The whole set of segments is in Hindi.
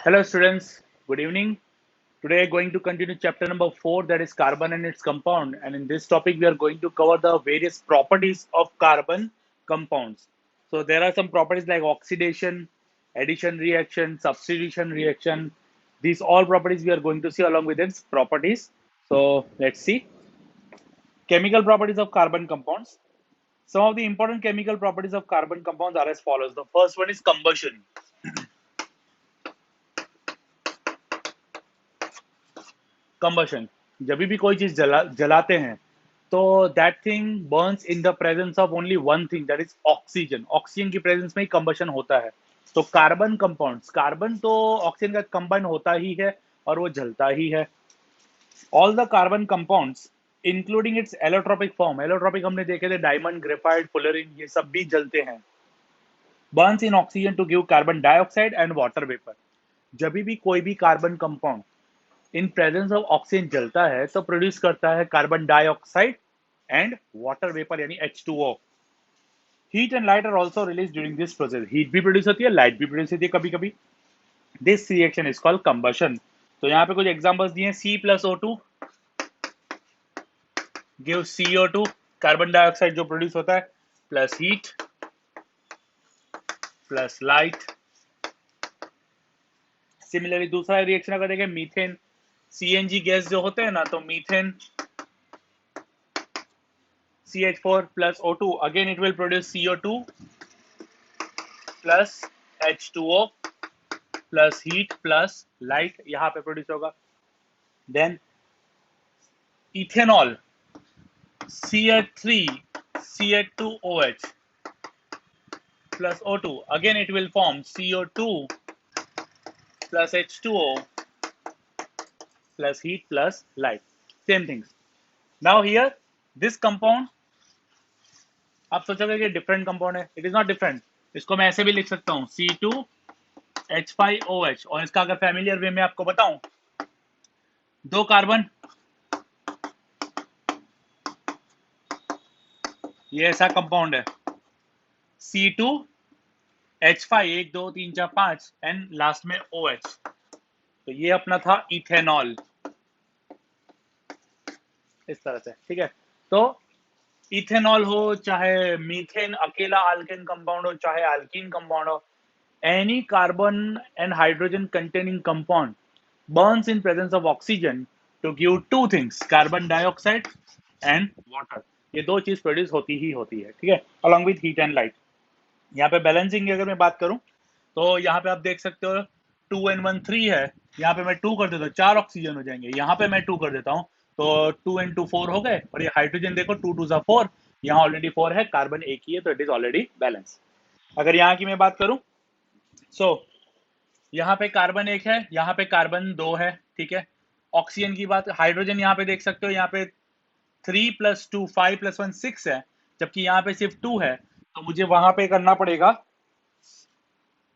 Hello students, good evening. Today going to continue chapter number 4, that is carbon and its compound, and in this topic we are going to cover the various properties of carbon compounds. So there are some properties like oxidation, addition reaction, substitution reaction. These all properties we are going to see along with its properties. So let's see. Chemical properties of carbon compounds. Some of the important chemical properties of carbon compounds are as follows. The first one is combustion. Combustion, जब भी कोई चीज जलाते हैं तो that thing Burns in the presence of only one thing, that is oxygen. Oxygen की प्रेजेंस में ही कंबशन होता है. तो कार्बन कंपाउंड्स, कार्बन तो ऑक्सीजन का कंबाइन होता ही है और वो जलता ही है. All the carbon compounds including it's allotropic form, allotropic हमने देखे थे, डायमंड, ग्रेफाइट, फुलरिन, ये सब भी जलते हैं. Burns in oxygen to give carbon dioxide and water vapour. जब भी कोई भी carbon compound in presence of oxygen जलता है तो प्रोड्यूस करता है carbon dioxide and water vapour यानी H2O. Heat and light are also release during this process. Heat भी प्रोड्यूस होती है, लाइट भी प्रोड्यूस होती है कभी कभी. This reaction is called combustion. तो यहाँ पे कुछ एग्जांपल्स दिए हैं. C+O2 give CO2, carbon dioxide जो प्रोड्यूस होता है, plus heat plus light. Similarly दूसरा रिएक्शन अगर देखें, मीथेन, CNG गैस जो होते हैं ना, तो methane CH4 plus O2, again it will produce CO2 plus H2O plus heat plus light, यहाँ पे प्रोड्यूस होगा. Then ethanol CH3 CH2OH plus O2, again it will form CO2 plus H2O plus heat plus light. Same things. Now here this compound, आप सोचोगे कि डिफरेंट कंपाउंड है. It is not different. इसको मैं ऐसे भी लिख सकता हूँ, C2H5OH. और इसका अगर फैमिलियर वे में आपको बताऊं, दो कार्बन, ये ऐसा कंपाउंड है, C2H5, 1 2 3 4 5 एंड लास्ट में OH. तो ये अपना था इथेनॉल, इस तरह से. ठीक है. तो इथेनॉल हो, चाहे मीथेन अकेला अल्केन कंपाउंड हो, चाहे अल्कीन कंपाउंड हो, any carbon and hydrogen containing compound burns in presence of oxygen to give two things, carbon dioxide and water. ये दो चीज प्रोड्यूस होती ही होती है. ठीक है. along with heat and light. यहाँ पे बैलेंसिंग की अगर मैं बात करूं तो यहाँ पे आप देख सकते हो 2N1 3 है, यहाँ पे मैं 2 कर देता हूँ, 4 ऑक्सीजन हो जाएंगे. यहाँ पे मैं 2 कर देता हूँ तो 2N2 4 हो गए. और ये हाइड्रोजन देखो, 2 2 4, यहाँ ऑलरेडी 4 है, कार्बन एक ही है, तो इट इज ऑलरेडी बैलेंस. अगर यहाँ की मैं बात करूं, सो यहाँ पे कार्बन एक है, यहाँ पे कार्बन 2 है. ठीक है. ऑक्सीजन की बात, हाइड्रोजन यहाँ पे देख सकते हो, यहाँ पे 3 + 2 5 + 1 6 है, जबकि यहाँ पे सिर्फ 2 है. तो मुझे वहां पे करना पड़ेगा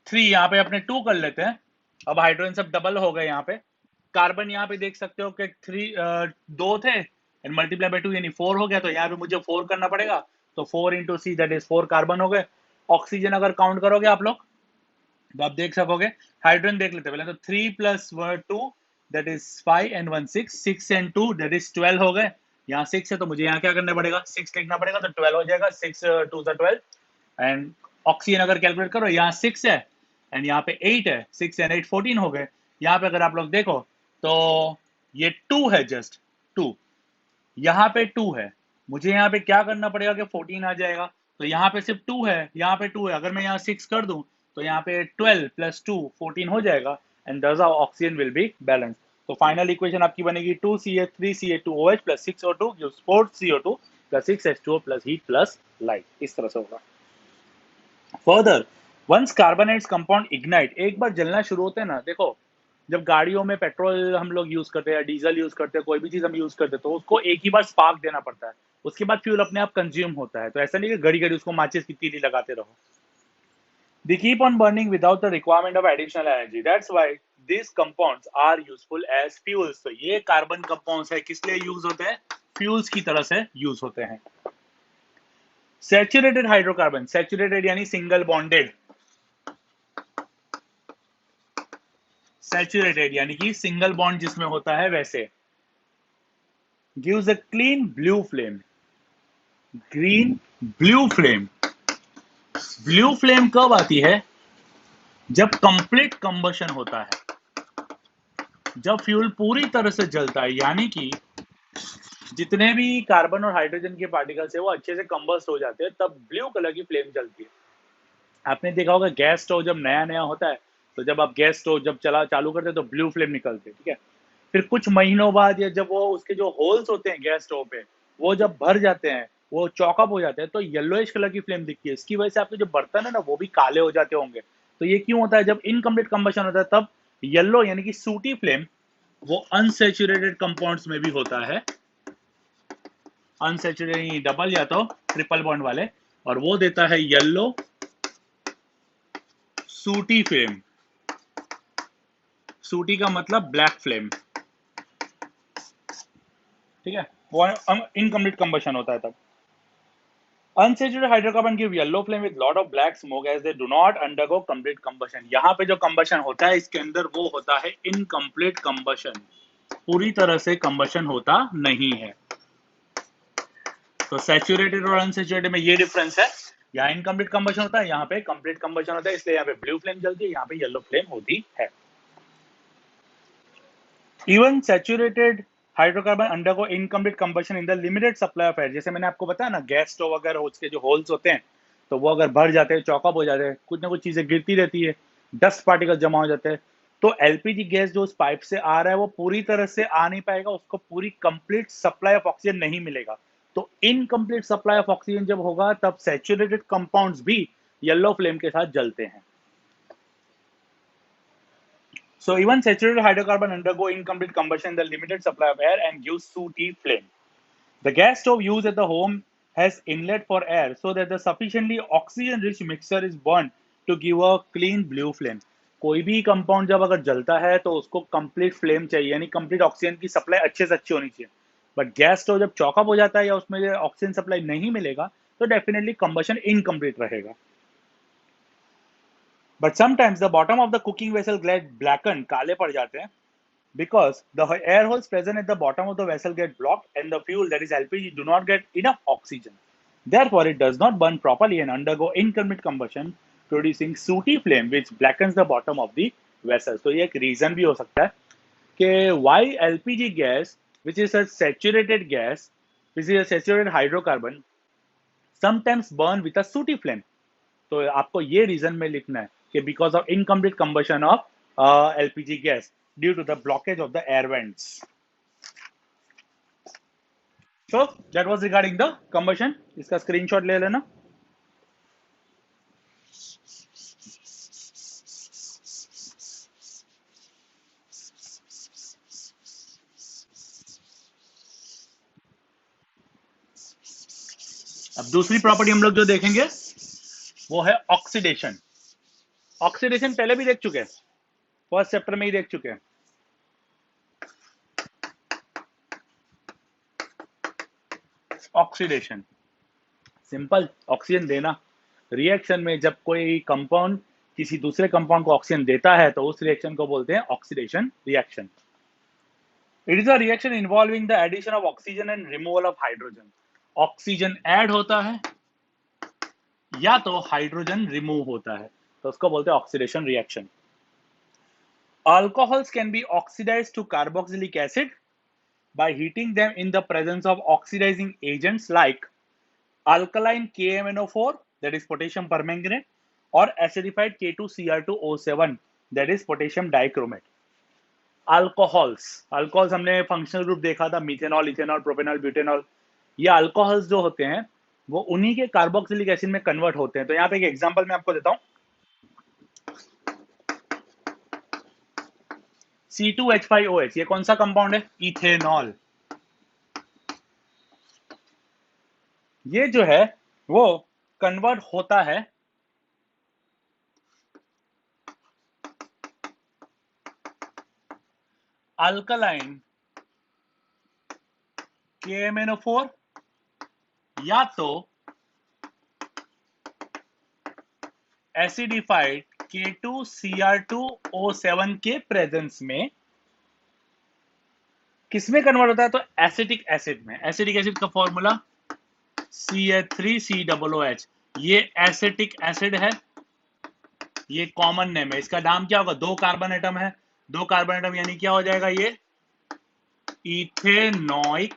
3, यहाँ पे अपने 2 कर लेते हैं. अब हाइड्रोजन सब डबल हो गए. यहाँ पे कार्बन यहाँ पे देख सकते हो कि 2 थे एंड मल्टीप्लाई बाय 2 यानी 4 हो गया. तो यहाँ पे मुझे 4 करना पड़ेगा. तो 4 × C, दैट इज 4 कार्बन हो गए. ऑक्सीजन अगर काउंट करोगे आप लोग तो आप देख सकोगे. हाइड्रोजन देख लेते हैं पहले. तो 3 + 2 that is 5 and 1 6, 6 and 2 that is 12 हो गए. यहाँ 6 है तो मुझे यहाँ क्या करना पड़ेगा, 6 लिखना पड़ेगा. तो 12 हो जाएगा. 6 2 12. एंड ऑक्सीजन अगर कैलकुलेट करो, यहाँ 6 है एंड यहाँ पे 8 है. 6 एंड 8 14 हो गए. यहाँ पे अगर आप लोग देखो तो ये 2 है, जस्ट 2. यहाँ पे 2 है, मुझे यहाँ पे क्या करना पड़ेगा कि 14 आ जाएगा. तो यहाँ पे सिर्फ 2 है, यहाँ पे 2 है. अगर मैं यहाँ 6 कर दूं तो यहाँ पे 12 + 2 14 हो जाएगा. एंड दस ऑक्सीजन विल बी बैलेंस. तो फाइनल इक्वेशन आपकी बनेगी 2CH3CH2OH + 6O2 gives 4CO2 + 6H2O + heat plus light. इस तरह से होगा. Further, once carbon and compound ignite, एक बार जलना शुरू होते हैं ना, देखो जब गाड़ियों में पेट्रोल हम लोग यूज करते हैं, डीजल यूज करते हैं, कोई भी चीज हम यूज करते हैं, तो उसको एक ही बार स्पार्क देना पड़ता है. उसके बाद फ्यूल अपने आप कंज्यूम होता है. तो ऐसा नहीं कि घड़ी घड़ी उसको माचिस की तीली लगाते रहो. They keep on burning without the requirement of additional energy. That's why these compounds are useful as fuels. तो ये कार्बन कंपाउंड्स है, किस लिए यूज होते हैं, फ्यूल्स की तरह से यूज होते हैं. सैचुरेटेड हाइड्रोकार्बन, सैचुरेटेड यानी सिंगल बॉन्डेड. सैचुरेटेड यानी कि सिंगल बॉन्ड जिसमें होता है वैसे। Gives a clean blue flame. Green blue flame. Blue flame कब आती है? जब कंप्लीट कंबशन होता है, जब फ्यूल पूरी तरह से जलता है, यानी कि जितने भी कार्बन और हाइड्रोजन के पार्टिकल्स है वो अच्छे से कंबस्ट हो जाते हैं, तब ब्लू कलर की फ्लेम चलती है। आपने देखा होगा गैस स्टोव जब नया नया होता है, तो जब आप गैस स्टोव जब चालू करते हैं तो ब्लू फ्लेम निकलती है, ठीक है। फिर कुछ महीनों बाद या जब वो उसके जो होल्स होते हैं गैस स्टोव पे, वो जब भर जाते हैं, वो चौकअप हो जाते हैं, तो येलोइश कलर की फ्लेम दिखती है। इसकी वजह से आपके जो बर्तन है ना वो भी काले हो जाते होंगे। तो ये क्यों होता है? जब इनकम्प्लीट कंबशन होता है तब येलो यानी कि सूटी फ्लेम वो अनसेचुरेटेड कंपाउंड्स में भी होता है। अनसेचुरेटेड डबल या तो ट्रिपल बॉन्ड वाले, और वो देता है येलो सूटी फ्लेम। सूटी का मतलब ब्लैक फ्लेम, ठीक है। वो इनकम्प्लीट कंबशन होता है तब। Unsaturated hydrocarbon give yellow flame with lot of black smoke as they do not undergo complete combustion। यहाँ पे जो combustion होता है इसके अंदर वो होता है incomplete combustion, पूरी तरह से combustion होता नहीं है। तो सैचुरेटेड और अनसैचुरेटेड में ये डिफरेंस है। यहाँ इनकम्प्लीट कंबशन होता है, यहाँ पे कंप्लीट कंबशन होता है, इसलिए यहाँ पे ब्लू फ्लेम जलती है, यहाँ पे येलो फ्लेम होती है। Even saturated hydrocarbon undergo incomplete combustion in the limited supply of air. जैसे मैंने आपको बताया ना, गैस स्टोव अगर उसके जो होल्स होते हैं तो वो अगर भर जाते हैं, चौकअप हो जाते हैं, कुछ ना कुछ चीजें गिरती रहती है, डस्ट पार्टिकल जमा हो जाते हैं, तो एलपीजी गैस जो उस पाइप से आ रहा है वो पूरी तरह से आ नहीं पाएगा, उसको पूरी कंप्लीट सप्लाई ऑफ ऑक्सीजन नहीं मिलेगा। तो इनकम्प्लीट सप्लाई ऑफ ऑक्सीजन जब होगा तब सैचुरेटेड कंपाउंड्स भी येलो फ्लेम के साथ जलते हैं। So even saturated hydrocarbon undergo incomplete combustion in the limited supply of air and gives sooty flame. The gas stove used at the home has inlet for air so that the sufficiently oxygen-rich mixture is burned to give a clean blue flame. कोई भी कंपाउंड जब अगर जलता है तो उसको कंप्लीट फ्लेम चाहिए, यानी कंप्लीट ऑक्सीजन की सप्लाई अच्छे से अच्छी होनी चाहिए। बट गैस स्टोव जब चौकअप हो जाता है या उसमें ऑक्सीजन सप्लाई नहीं मिलेगा तो डेफिनेटली कंबशन इनकम्प्लीट रहेगा। But sometimes the bottom of the cooking vessel get blackened, काले पड़ जाते हैं, because the air holes present at the bottom of the vessel get blocked and the fuel, that is LPG, do not get enough oxygen. Therefore, it does not burn properly and undergo incomplete combustion, producing sooty flame which blackens the bottom of the vessel. So ये एक reason भी हो सकता है कि why LPG gas, which is a saturated gas, which is a saturated hydrocarbon, sometimes burn with a sooty flame. तो आपको ये रीजन में लिखना है कि because of incomplete combustion of LPG gas due to the blockage of the air vents. So that was regarding the combustion. इसका स्क्रीनशॉट ले लेना। अब दूसरी प्रॉपर्टी हम लोग जो देखेंगे वो है ऑक्सीडेशन। ऑक्सीडेशन पहले भी देख चुके हैं, फर्स्ट चैप्टर में ही देख चुके हैं। ऑक्सीडेशन सिंपल, ऑक्सीजन देना। रिएक्शन में जब कोई कंपाउंड किसी दूसरे कंपाउंड को ऑक्सीजन देता है तो उस रिएक्शन को बोलते हैं oxidation reaction. It is a reaction involving the addition of oxygen and removal of hydrogen. Oxygen add होता है या तो हाइड्रोजन रिमूव होता है, तो उसको बोलते हैं oxidation reaction. Alcohols can be oxidized to carboxylic acid by heating them in the presence of oxidizing agents like alkaline KMNO4, that is potassium permanganate, or acidified K2Cr2O7, that is potassium dichromate. Alcohols हमने फंक्शनल ग्रुप देखा था, मिथेनॉल, इथेनॉल, प्रोपेनॉल, ब्यूटेनॉल। ये अल्कोहल्स जो होते हैं वो उन्हीं के कार्बोक्सिलिक एसिड में कन्वर्ट होते हैं। तो यहाँ पे एक एग्जांपल मैं आपको देता हूँ, C2H5OH, ये कौन सा कंपाउंड है? इथेनॉल। ये जो है वो कन्वर्ट होता है अल्कलाइन KMNO4 या तो एसिडिफाइड K2Cr2O7 के प्रेजेंस में किसमें कन्वर्ट होता है? तो एसिटिक एसिड में। एसिटिक एसिड का फॉर्मूला CH3COOH। ये एसिटिक एसिड है, ये कॉमन नेम है। इसका नाम क्या होगा? दो कार्बन एटम है, दो कार्बन एटम यानी क्या हो जाएगा? ये इथेनोइक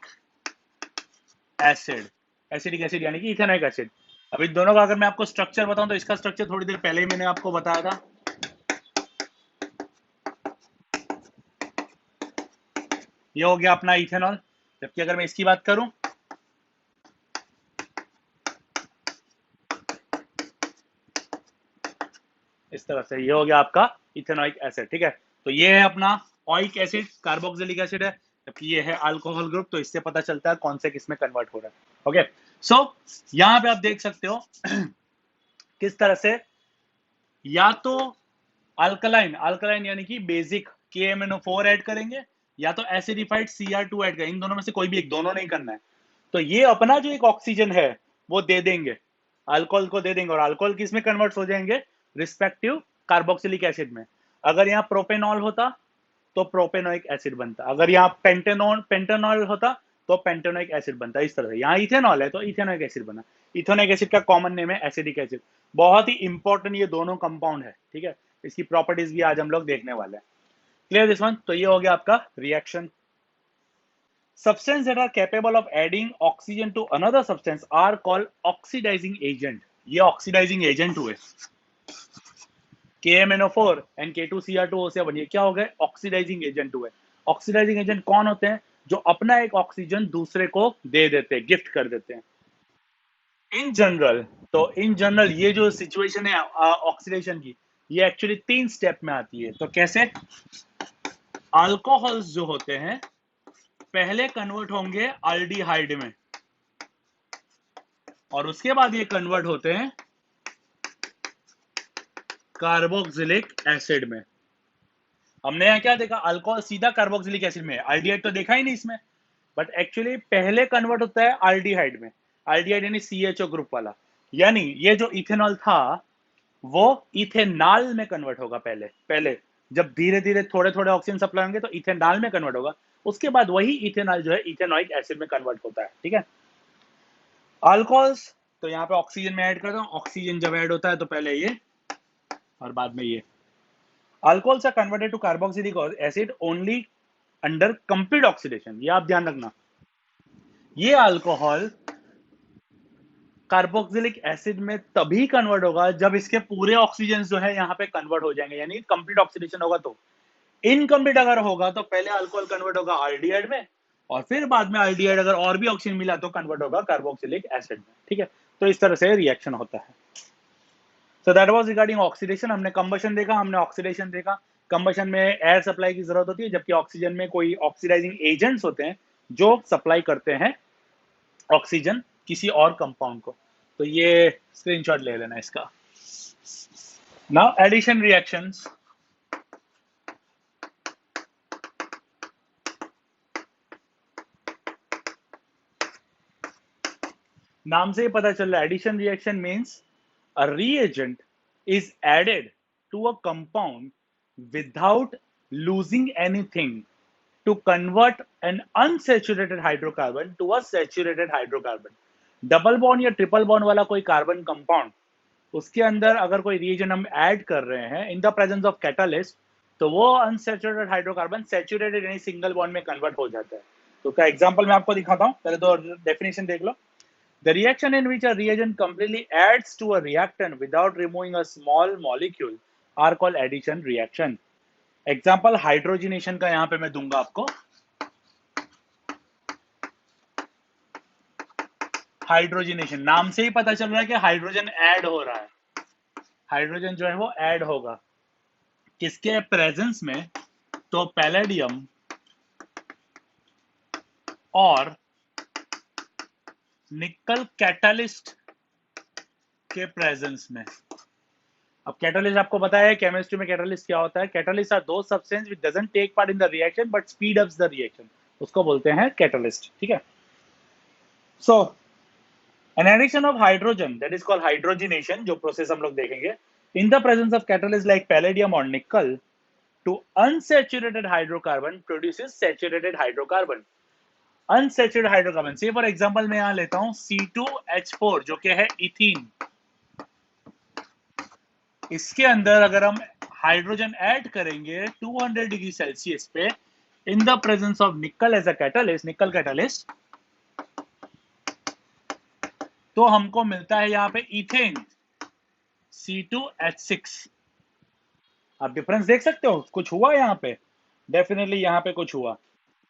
एसिड। एसिडिक एसिड यानी कि इथेनोइक एसिड। अब इन दोनों का अगर मैं आपको स्ट्रक्चर बताऊं तो इसका स्ट्रक्चर थोड़ी देर पहले ही मैंने आपको बताया था। ये हो गया अपना इथेनॉल। जबकि अगर मैं इसकी बात करूं, इस तरह से, ये हो गया आपका इथेनोइक एसिड। ठीक है, तो ये है अपना ओइक एसिड, कार्बोक्सिलिक एसिड है, जबकि ये है अल्कोहल ग्रुप। तो इससे पता चलता है कौन से किस में कन्वर्ट हो रहा है। ओके, सो यहां पे आप देख सकते हो किस तरह से या तो अल्कलाइन, अल्कलाइन यानी कि बेसिक KMnO4 ऐड करेंगे, या तो एसिडिफाइड Cr2 ऐड करेंगे। इन दोनों में से कोई भी एक, दोनों नहीं करना है। तो ये अपना जो एक ऑक्सीजन है वो दे देंगे, अल्कोहल को दे देंगे, और अल्कोहल किस में कन्वर्ट हो जाएंगे? रिस्पेक्टिव कार्बोक्सिलिक एसिड में। अगर यहाँ प्रोपेनॉल होता तो प्रोपेनोइक एसिड बनता, अगर यहाँ पेंटेनॉल होता तो पेंटेनोइक एसिड बनता। इस तरह से यहाँ इथेनॉल है तो इथेनोइक एसिड बना। इथेनोइक एसिड का कॉमन नेम है एसिडिक एसिड। बहुत ही इंपॉर्टेंट ये दोनों कंपाउंड है। ठीक है, इसकी प्रॉपर्टीज भी आज हम लोग देखने वाले हैं। Clear this one? तो ये हो गया आपका reaction. Substances that are capable of adding oxygen to another substance are called oxidizing agent. ये oxidizing agent हुए। KMnO4 and K2Cr2O7 ये क्या हो गए? ऑक्सीडाइजिंग एजेंट हुए। ऑक्सीडाइजिंग एजेंट कौन होते हैं? जो अपना एक ऑक्सीजन दूसरे को दे देते हैं, गिफ्ट कर देते हैं। इन जनरल, तो इन जनरल ये जो सिचुएशन है ऑक्सीडेशन की, ये एक्चुअली 3 स्टेप में आती है। तो कैसे? अल्कोहल्स जो होते हैं पहले कन्वर्ट होंगे अल्डिहाइड में, और उसके बाद ये कन्वर्ट होते हैं कार्बोक्सिलिक एसिड में। हमने यहाँ क्या देखा? अल्कोहल सीधा कार्बोक्सिलिक एसिड में, अल्डिहाइड तो देखा ही नहीं इसमें। बट एक्चुअली पहले कन्वर्ट होता है अल्डिहाइड में। अल्डिहाइड यानी CHO ग्रुप वाला। यानी ये जो इथेनॉल था वो इथेनॉल में कन्वर्ट होगा पहले जब धीरे धीरे थोड़े थोड़े ऑक्सीजन सप्लाई होंगे तो इथेनॉल में कन्वर्ट होगा। उसके बाद वही इथेनॉल जो है इथेनोइक एसिड में कन्वर्ट होता है। ठीक है, अल्कोहल्स तो यहाँ पे ऑक्सीजन में ऐड करता हूँ। ऑक्सीजन जब ऐड होता है तो पहले ये और बाद में ये। Alcohols are converted to carboxylic acid only under complete oxidation. ये आप ध्यान रखना, ये अल्कोहल कार्बोक्सिलिक एसिड में तभी कन्वर्ट होगा जब इसके पूरे ऑक्सीजन जो है यहाँ पे कन्वर्ट हो जाएंगे, यानी कंप्लीट ऑक्सीडेशन होगा। तो इनकम्प्लीट अगर होगा तो पहले अल्कोहल कन्वर्ट होगा अल्डिहाइड में, और फिर बाद में अल्डिहाइड अगर और भी ऑक्सीजन मिला तो कन्वर्ट होगा कार्बोक्सिलिक एसिड में। ठीक है, तो इस तरह से रिएक्शन होता है। सो दैट वाज रिगार्डिंग ऑक्सीडेशन। हमने कंबशन देखा, हमने ऑक्सीडेशन देखा। कंबशन में एयर सप्लाई की जरूरत होती है, जबकि ऑक्सीजन में कोई ऑक्सीडाइजिंग एजेंट्स होते हैं जो सप्लाई करते हैं ऑक्सीजन किसी और कंपाउंड को। तो ये स्क्रीनशॉट ले लेना इसका। Now addition reactions. नाम से ही पता चल रहा है, addition reaction means a reagent is added to a compound without losing anything to convert an unsaturated hydrocarbon to a saturated hydrocarbon. Double bond या ट्रिपल बॉन्ड वाला कोई कार्बन कंपाउंड, उसके अंदर अगर कोई रिएजेंट हम ऐड कर रहे हैं इन द प्रेजेंस ऑफ कैटालिस्ट, तो वो अनसैचुरेटेड हाइड्रोकार्बन सैचुरेटेड यानी सिंगल बॉन्ड में कन्वर्ट हो जाता है। तो क्या एग्जांपल मैं आपको दिखाता हूं, पहले तो डेफिनेशन देख लो। The reaction in which a reagent completely adds to a reactant without removing a small molecule are called addition reaction. Example hydrogenation का यहां पे मैं दूंगा आपको। हाइड्रोजनेशन, नाम से ही पता चल रहा है कि हाइड्रोजन ऐड हो रहा है। हाइड्रोजन जो है वो ऐड होगा किसके प्रेजेंस में? तो पैलेडियम और निकल कैटालिस्ट के प्रेजेंस में। अब कैटालिस्ट आपको पता है केमिस्ट्री में कैटालिस्ट क्या होता है? Catalyst are those substance which doesn't take part in the reaction but speed ups the reaction, उसको बोलते हैं कैटालिस्ट। ठीक है, so an addition of hydrogen that is called hydrogenation, जो प्रोसेस हम लोग देखेंगे, In the presence of catalysts like palladium or nickel, to unsaturated hydrocarbon produces saturated hydrocarbon. Unsaturated hydrocarbon से फॉर एग्जांपल मैं यहां लेता हूं C2H4 जो कि है इथीन। इसके अंदर अगर हम हाइड्रोजन ऐड करेंगे 200 डिग्री सेल्सियस पे in the presence of nickel as a catalyst, nickel catalyst, तो हमको मिलता है यहां पे इथेन C2H6। आप डिफरेंस देख सकते हो, कुछ हुआ यहां पे? डेफिनेटली यहां पे कुछ हुआ।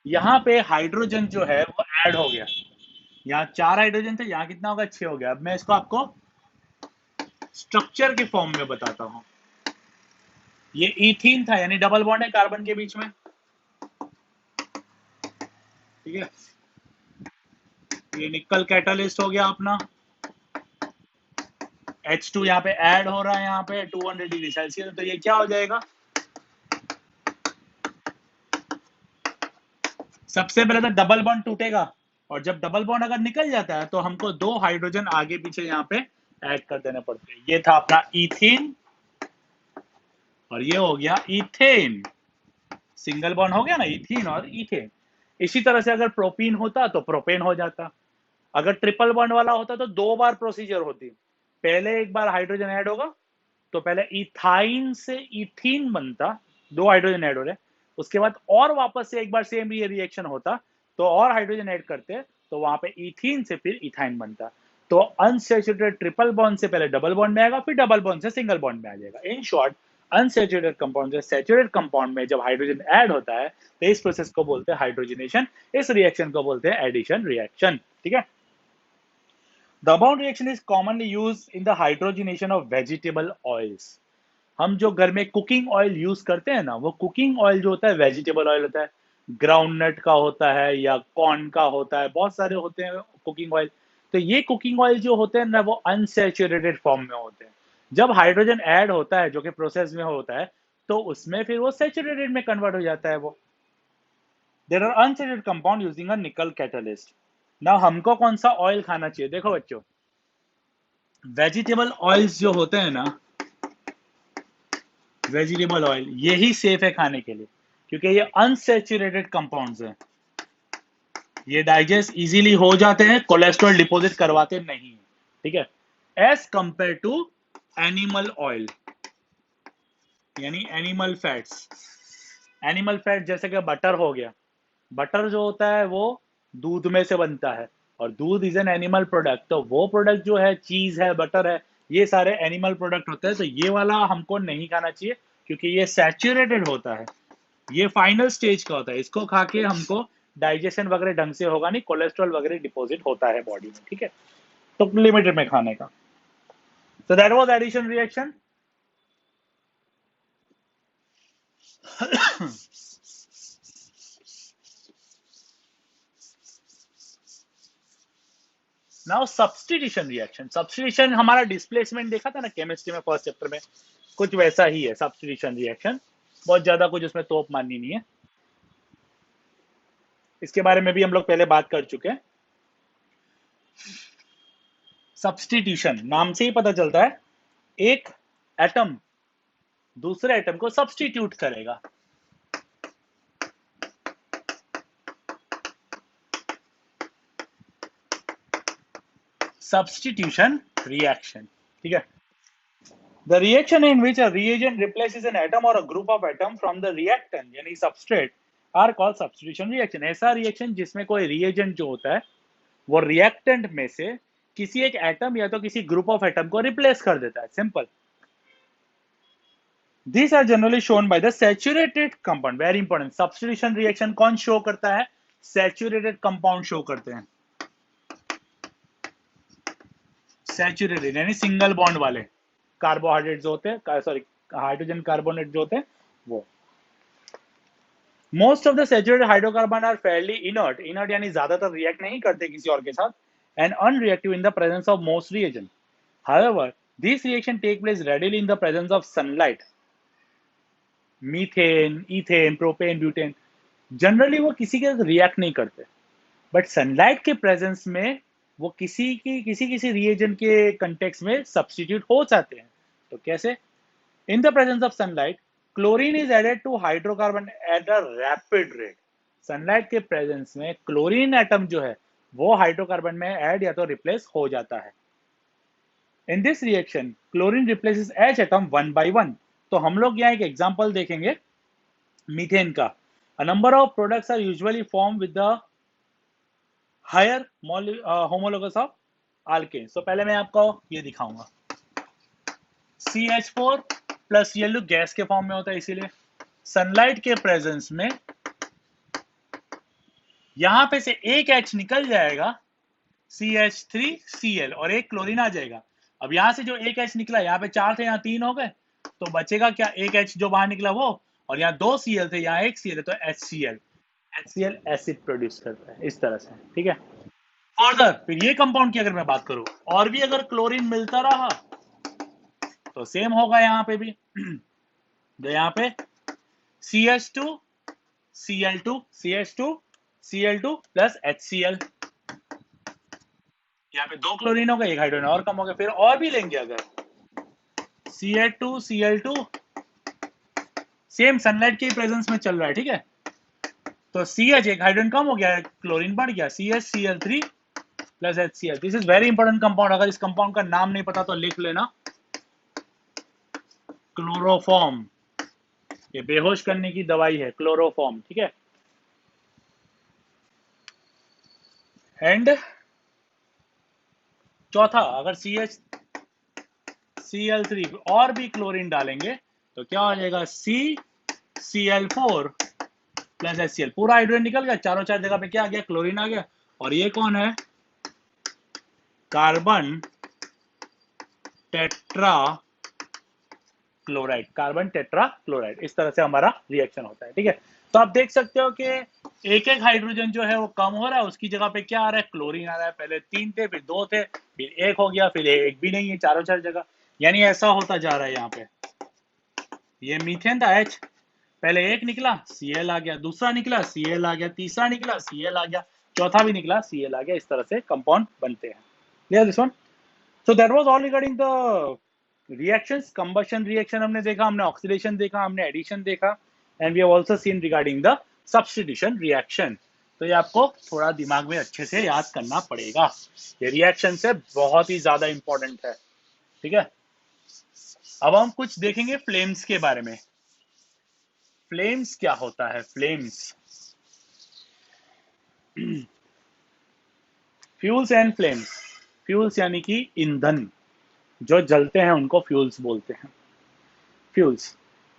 यहां पे हाइड्रोजन जो है वो ऐड हो गया। यहाँ 4 हाइड्रोजन थे, यहाँ कितना होगा? 6 हो गया। अब मैं इसको आपको स्ट्रक्चर के फॉर्म में बताता हूं। ये इथीन था, यानी डबल बॉन्ड है कार्बन के बीच में, ठीक है। ये निकल कैटलिस्ट हो गया अपना। H2 यहाँ पे ऐड हो रहा है, यहाँ पे 200 डिग्री सेल्सियस, तो ये क्या हो जाएगा? सबसे पहले तो डबल बॉन्ड टूटेगा, और जब डबल बॉन्ड अगर निकल जाता है तो हमको 2 हाइड्रोजन आगे पीछे यहाँ पे ऐड कर देने पड़ते हैं। ये था अपना इथीन और ये हो गया इथेन। सिंगल बॉन्ड हो गया ना, इथीन और इथेन। इसी तरह से अगर प्रोपीन होता तो प्रोपेन हो जाता। अगर ट्रिपल बॉन्ड वाला होता तो 2 बार प्रोसीजर होती। पहले एक बार हाइड्रोजन ऐड होगा तो पहले इथाइन से इथीन बनता, 2 हाइड्रोजन ऐड हो रहे, उसके बाद और वापस से एक बार सेम ये रिएक्शन होता तो और हाइड्रोजन ऐड करते तो वहां पे इथीन से फिर इथाइन बनता। तो अनसैचुरेटेड ट्रिपल बॉन्ड से पहले डबल बॉन्ड में आएगा, फिर डबल बॉन्ड से सिंगल बॉन्ड में आ जाएगा। इन शॉर्ट, अनसैचुरेटेड कंपाउंड से सैचुरेटेड कंपाउंड में जब हाइड्रोजन ऐड होता है तो इस प्रोसेस को बोलते हैं हाइड्रोजनेशन, इस रिएक्शन को बोलते हैं एडिशन रिएक्शन, ठीक है। The abound reaction is commonly used in the hydrogenation of vegetable oils. हम जो घर में कुकिंग ऑयल यूज करते हैं ना, वो कुकिंग ऑयल जो होता है वेजिटेबल ऑयल होता है, ग्राउंडनट का होता है या कॉर्न का होता है, बहुत सारे होते हैं कुकिंग ऑयल। तो ये कुकिंग ऑयल जो होते हैं ना, वो अनसैचुरेटेड फॉर्म में होते हैं। जब हाइड्रोजन ऐड होता है जो कि प्रोसेस में होता है, तो उसमें फिर वो सैचुरेटेड में कन्वर्ट हो जाता है वो। There are unsaturated compound using a nickel catalyst. ना हमको कौन सा ऑयल खाना चाहिए? देखो बच्चों, वेजिटेबल ऑयल्स जो होते हैं ना, वेजिटेबल ऑयल यही सेफ है खाने के लिए, क्योंकि ये अनसैचुरेटेड कंपाउंड्स हैं। ये डाइजेस्ट इजीली हो जाते हैं, कोलेस्ट्रॉल डिपॉजिट करवाते नहीं, ठीक है, as compare to animal oil, यानी एनिमल फैट्स। एनिमल फैट जैसे कि बटर हो गया, बटर जो होता है वो दूध में से बनता है, और दूध इज एन एनिमल प्रोडक्ट। तो वो प्रोडक्ट जो है, चीज है, बटर है, ये सारे एनिमल प्रोडक्ट होते हैं। तो ये वाला हमको नहीं खाना चाहिए, क्योंकि ये सैचुरेटेड होता है, ये फाइनल स्टेज का होता है। इसको खा के हमको डाइजेशन वगैरह ढंग से होगा नहीं, कोलेस्ट्रॉल वगैरह डिपॉजिट होता है बॉडी में, ठीक है। तो लिमिटेड में खाने का। So that was addition reaction. Now substitution reaction. Substitution हमारा डिस्प्लेसमेंट देखा था ना केमिस्ट्री में फर्स्ट चैप्टर में, कुछ वैसा ही है सब्स्टिट्यूशन रिएक्शन। बहुत ज्यादा कुछ उसमें तोप माननी नहीं है, इसके बारे में भी हम लोग पहले बात कर चुके हैं। सब्स्टिट्यूशन नाम से ही पता चलता है, एक एटम दूसरे एटम को सब्स्टिट्यूट करेगा। सब्स्टिट्यूशन रिएक्शन, ठीक है। The reaction in which a reagent replaces an atom or a group of atom from the reactant यानी substrate are called substitution reaction। ऐसा रिएक्शन जिसमें कोई reagent जो होता है वो रिएक्टेंट में से किसी एक एटम या तो किसी ग्रुप ऑफ एटम को रिप्लेस कर देता है, simple. These are generally shown by the saturated compound, very important। substitution reaction कौन शो करता है? Saturated compound शो करते हैं। Saturated यानी सिंगल बॉन्ड वाले कार्बोहाइड्रेट जो होते हैं, सॉरी हाइड्रोजन कार्बोनेट जो होते हैं वो। Most of the saturated hydrocarbon are fairly inert. Inert यानी ज्यादातर रिएक्ट नहीं करते किसी और के साथ, and unreactive in the presence of most reagent. However this reaction take place readily in the presence of sunlight. Methane, ethane, propane, butane generally वो किसी के साथ रिएक्ट नहीं करते, बट सनलाइट के प्रेजेंस में वो किसी किसी रिएजेंट के कंटेक्स में सब्स्टिट्यूट हो जाते हैं। तो कैसे? In the presence of sunlight, chlorine is added to hydrocarbon at a rapid rate. Sunlight के प्रेजेंस में क्लोरीन एटम जो है वो हाइड्रोकार्बन में ऐड या तो रिप्लेस हो जाता है. In this reaction chlorine replaces H atom one by one. तो हम लोग यहाँ एक एग्जांपल देखेंगे मीथेन का. A number of products are usually formed with the higher homologous of alkane. So पहले मैं आपको ये दिखाऊंगा. CH4 प्लस ये लोग गैस के फॉर्म में होता है, इसीलिए सनलाइट के प्रेजेंस में यहां पे से एक H निकल जाएगा CH3Cl और एक क्लोरीन आ जाएगा. अब यहां से जो एक H निकला, यहाँ पे 4 थे, यहाँ 3 हो गए, तो बचेगा क्या, एक H जो बाहर निकला वो, और यहाँ 2 Cl थे, यहाँ एक Cl है, तो HCl. HCl एसिड प्रोड्यूस करता है इस तरह से. ठीक है. फर्दर फिर ये कंपाउंड की अगर मैं बात करूं, और भी अगर क्लोरीन मिलता रहा तो सेम होगा यहाँ पे भी. तो यहाँ पे CH2 Cl2 CH2 Cl2 plus HCl. यहाँ पे 2 क्लोरीन हो गए, एक हाइड्रोजन और कम हो गया. फिर और भी लेंगे अगर CH2 Cl2, सेम सनलाइट के प्रेजेंस में चल रहा है. ठीक है. तो CH एक हाइड्रोजन कम हो गया, क्लोरीन बढ़ गया, CH Cl3 plus HCl. This is very important compound. अगर इस कंपाउंड का नाम नहीं पता तो लिख लेना, क्लोरोफॉर्म. ये बेहोश करने की दवाई है, क्लोरोफॉर्म. ठीक है. एंड चौथा, अगर CH3 और भी क्लोरीन डालेंगे तो क्या हो जाएगा, CCl4 प्लस HCl. पूरा हाइड्रोजन निकल गया, चारों चार जगह पे क्या आ गया, क्लोरीन आ गया. और ये कौन है, carbon tetra chloride. Carbon tetra chloride. इस तरह से हमारा रिएक्शन होता है. ठीक है. तो आप देख सकते हो कि एक एक हाइड्रोजन जो है वो कम हो रहा है, उसकी जगह पे क्या आ रहा है, क्लोरीन आ रहा है. पहले 3 थे, फिर 2 थे, फिर 1 हो गया, फिर एक भी नहीं है, चारों चार जगह. यानी ऐसा होता जा रहा है. यहाँ पे ये मीथेन था H, पहले एक निकला Cl आ गया, दूसरा निकला Cl आ गया, तीसरा निकला Cl आ गया, चौथा भी निकला Cl आ गया. इस तरह से कंपाउंड बनते हैं. Clear this one. So that was all regarding the reactions. Combustion reaction हमने देखा, हमने ऑक्सीडेशन देखा, हमने एडिशन देखा, and we have also seen regarding the substitution reaction. तो ये आपको थोड़ा दिमाग में अच्छे से याद करना पड़ेगा. ये रिएक्शन से बहुत ही ज्यादा इंपॉर्टेंट है. ठीक है. अब हम कुछ देखेंगे फ्लेम्स के बारे में. फ्लेम्स क्या होता है, flames, fuels and flames. Fuels यानी कि ईंधन जो जलते हैं उनको फ्यूल्स बोलते हैं. Fuels,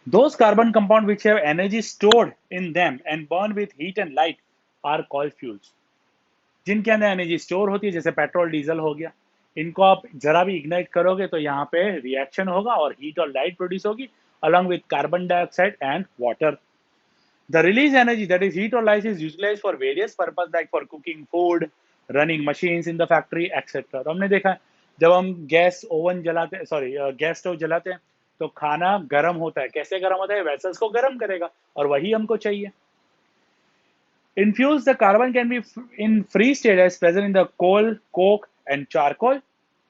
those carbon compounds which have energy stored in them and burn with heat and light are called fuels. जिनके अंदर एनर्जी स्टोर होती है, जैसे पेट्रोल डीजल हो गया, इनको आप जरा भी इग्नाइट करोगे तो यहाँ पे रिएक्शन होगा और हीट और लाइट प्रोड्यूस होगी along with carbon dioxide and water. The released energy, that is heat or light, is utilized for various purposes like for cooking food, running machines in the factory, etc. तो हमने देखा जब हम गैस ओवन जलाते हैं, सॉरी गैस स्टोव जलाते हैं, तो खाना गर्म होता है. कैसे गर्म होता है, वेसल्स को गर्म करेगा, और वही हमको चाहिए. In fuels, the carbon can be in free state as present in the coal, coke and charcoal,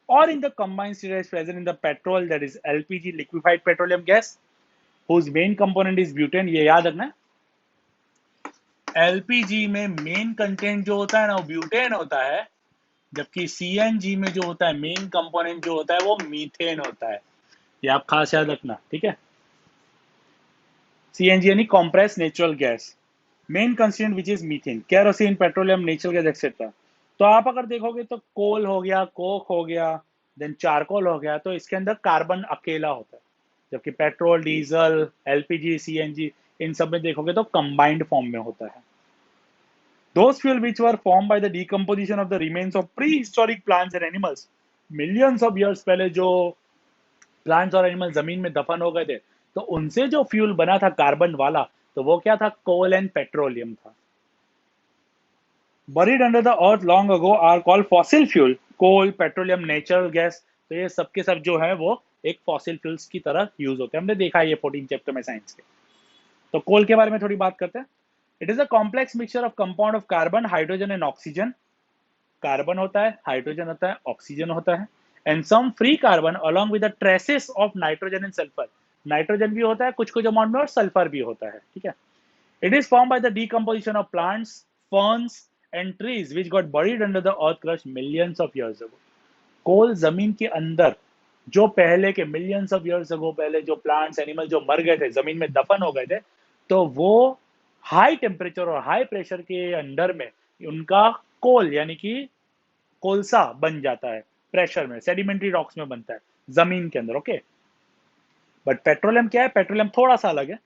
or in the combined state as present in the petrol, that is LPG, liquefied petroleum gas, whose main component is butane. ये याद रखना, LPG में मेन कंटेंट जो होता है ना वो ब्यूटेन होता है, जबकि CNG में जो होता है मेन कंपोनेंट जो होता है वो मीथेन होता है. ये आप खास याद रखना. ठीक है. CNG यानी compressed natural gas, main constituent which is methane, kerosene, petroleum, natural gas etcetera. तो आप अगर देखोगे तो कोल हो गया, कोक हो गया, देन चारकोल हो गया, तो इसके अंदर कार्बन अकेला होता है, जबकि पेट्रोल, डीजल, LPG, CNG इन सब में देखोगे तो कंबाइंड फॉर्म में होता है. Those fuel which were formed by the decomposition of the remains of prehistoric plants and animals, millions of years पहले जो प्लांट्स और एनिमल जमीन में दफन हो गए थे, तो उनसे जो फ्यूल बना था कार्बन वाला, तो वो क्या था, कोल एंड पेट्रोलियम था. Buried under the earth long ago are called fossil fuel. Coal, petroleum, natural gas, तो ये सब के सब जो है वो एक फॉसिल फ्यूल्स की तरह यूज होते हैं. हमने देखा है ये 14 चैप्टर में साइंस के. तो कोल के बारे में थोड़ी बात करते हैं. It is a complex mixture of compound of carbon, hydrogen and oxygen. Carbon होता है, हाइड्रोजन होता है, ऑक्सीजन होता है, and some free carbon along with the traces of nitrogen and sulfur. Nitrogen भी होता है कुछ कुछ अमाउंट में और सल्फर भी होता है, ठीक है। It is form by the decomposition of plants, ferns and trees which got buried under the earth crust millions of years ago. Coal जमीन के अंदर जो पहले के मिलियंस ऑफ ईयर्स अगो पहले जो प्लांट्स एनिमल जो मर गए थे, जमीन में दफन हो गए थे, तो वो हाई टेम्परेचर और हाई प्रेशर के अंडर में उनका कोल यानी कि कोलसा बन जाता है, प्रेशर में सेडिमेंट्री रॉक्स में बनता है जमीन के अंदर, ओके। बट पेट्रोलियम क्या है, पेट्रोलियम थोड़ा सा अलग है।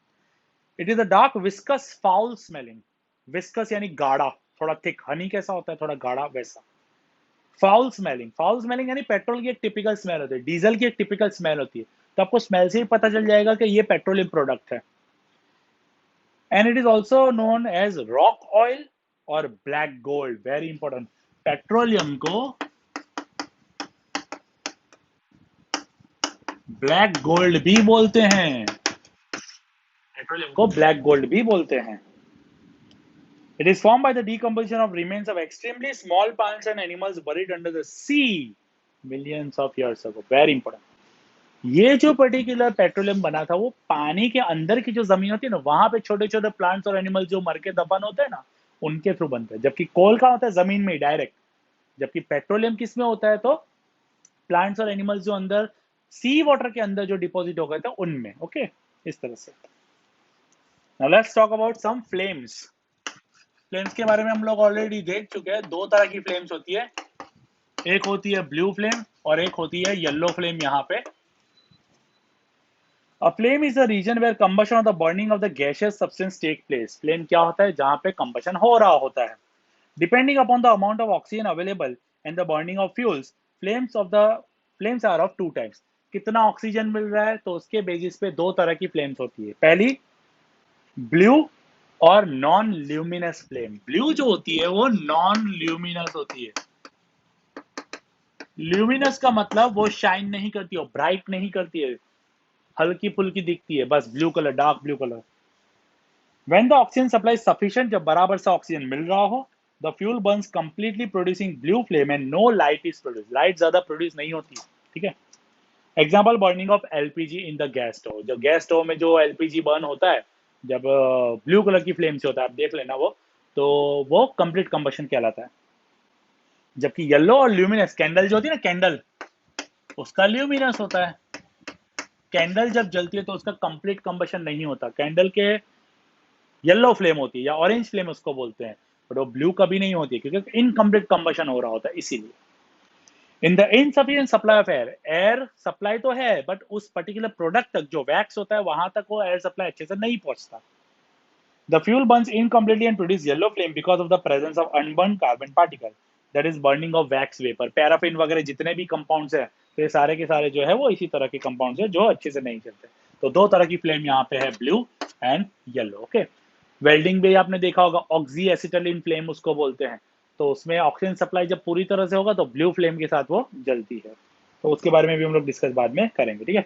It is a dark viscous foul smelling, viscous यानी गाढ़ा, थोड़ा थिक, हनी कैसा होता है थोड़ा गाढ़ा वैसा। फाउल स्मेलिंग, फाउल स्मेलिंग यानी पेट्रोल की एक टिपिकल स्मेल होती है, डीजल की एक टिपिकल स्मेल होती है, तो आपको स्मेल से ही पता चल जाएगा कि ये पेट्रोलियम प्रोडक्ट है। And it is also known as rock oil और black gold, very important. Petroleum को ब्लैक गोल्ड भी बोलते हैं, पेट्रोलियम को ब्लैक गोल्ड भी बोलते हैं। It is formed by the decomposition of remains of extremely small plants and animals buried under the sea millions of years ago. Very important. ये जो पर्टिकुलर पेट्रोलियम बना था वो पानी के अंदर की जो जमीन होती है ना, वहां पे छोटे छोटे प्लांट्स और एनिमल जो मर के दफन होते हैं ना, उनके थ्रू बनते हैं। जबकि कोल का होता है जमीन में डायरेक्ट, जबकि पेट्रोलियम किस में होता है, तो प्लांट्स और एनिमल्स जो अंदर सी वाटर के अंदर जो डिपॉजिट हो गए थे उनमें, ओके, इस तरह से। Now let's talk about some flames. Flames के बारे में हम लोग ऑलरेडी देख चुके हैं, दो तरह की फ्लेम्स होती है, एक होती है ब्लू फ्लेम और एक होती है येलो फ्लेम। यहाँ पे a flame is a region where combustion of the burning of the gaseous substance take place. Flame क्या होता है, जहां पे कंबशन हो रहा होता है। Depending upon the amount of oxygen available and the burning of fuels, flames are of two types. कितना ऑक्सीजन मिल रहा है, तो उसके बेसिस पे दो तरह की फ्लेम्स होती है। पहली ब्लू और नॉन ल्यूमिनस फ्लेम। ब्लू जो होती है वो नॉन ल्यूमिनस होती है। ल्यूमिनस का मतलब वो शाइन नहीं करती, वो ब्राइट नहीं करती है, हल्की फुल्की दिखती है, बस blue colour, dark blue colour. When the oxygen supply sufficient, जब बराबर सा ऑक्सीजन मिल रहा हो, the fuel burns completely producing blue flame and no light is produce. Light ज्यादा प्रोड्यूस नहीं होती, ठीक है। Example burning of LPG in the gas stove. जो गैस स्टोव में जो एलपीजी बर्न होता है, जब ब्लू कलर की फ्लेम से होता है, आप देख लेना वो, तो वो कंप्लीट कंबशन कहलाता है। जबकि येलो और ल्यूमिनस, कैंडल जो होती है ना कैंडल, उसका ल्यूमिनस होता है। कैंडल जब जलती है तो उसका कंप्लीट कंबशन नहीं होता, कैंडल के येलो फ्लेम होती है या ऑरेंज फ्लेम उसको बोलते हैं, बट वो ब्लू कभी नहीं होती क्योंकि इनकम्प्लीट कंबशन हो रहा होता है, इसीलिए। In the insufficient supply of air, air supply तो है बट उस पर्टिकुलर प्रोडक्ट तक जो वैक्स होता है वहां तक वो एयर सप्लाई अच्छे से नहीं पहुंचता। The fuel Burns incompletely and produce yellow flame because of the presence of unburn carbon particle, that is burning of wax vapour. Paraffin वगैरह जितने भी कंपाउंड्स है, तो ये सारे के सारे जो है वो इसी तरह के कंपाउंड्स है जो अच्छे से नहीं चलते। तो दो तरह की फ्लेम यहाँ पे है, blue and yellow, okay. Welding भी आपने देखा होगा, ऑक्सी एसिटिलीन फ्लेम उसको बोलते हैं। तो उसमें ऑक्सीजन सप्लाई जब पूरी तरह से होगा तो ब्लू फ्लेम के साथ वो जलती है। तो उसके बारे में भी हम लोग डिस्कस बाद में करेंगे, ठीक है।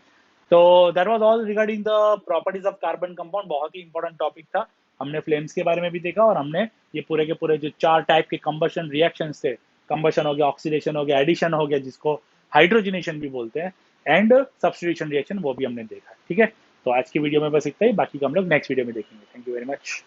तो that was all regarding the properties of carbon compound. बहुत ही इंपॉर्टेंट टॉपिक था। हमने फ्लेम्स के बारे में भी देखा और हमने ये पूरे के पूरे जो चार टाइप के कंबशन रिएक्शंस थे, कंबशन हो गया, ऑक्सीडेशन हो गया, एडिशन हो गया जिसको हाइड्रोजनेशन भी बोलते हैं, एंड सब्स्टिट्यूशन रिएक्शन, वो भी हमने देखा, ठीक है। तो आज की वीडियो में बस इतना ही, बाकी का हम लोग नेक्स्ट वीडियो में देखेंगे। Thank you very much.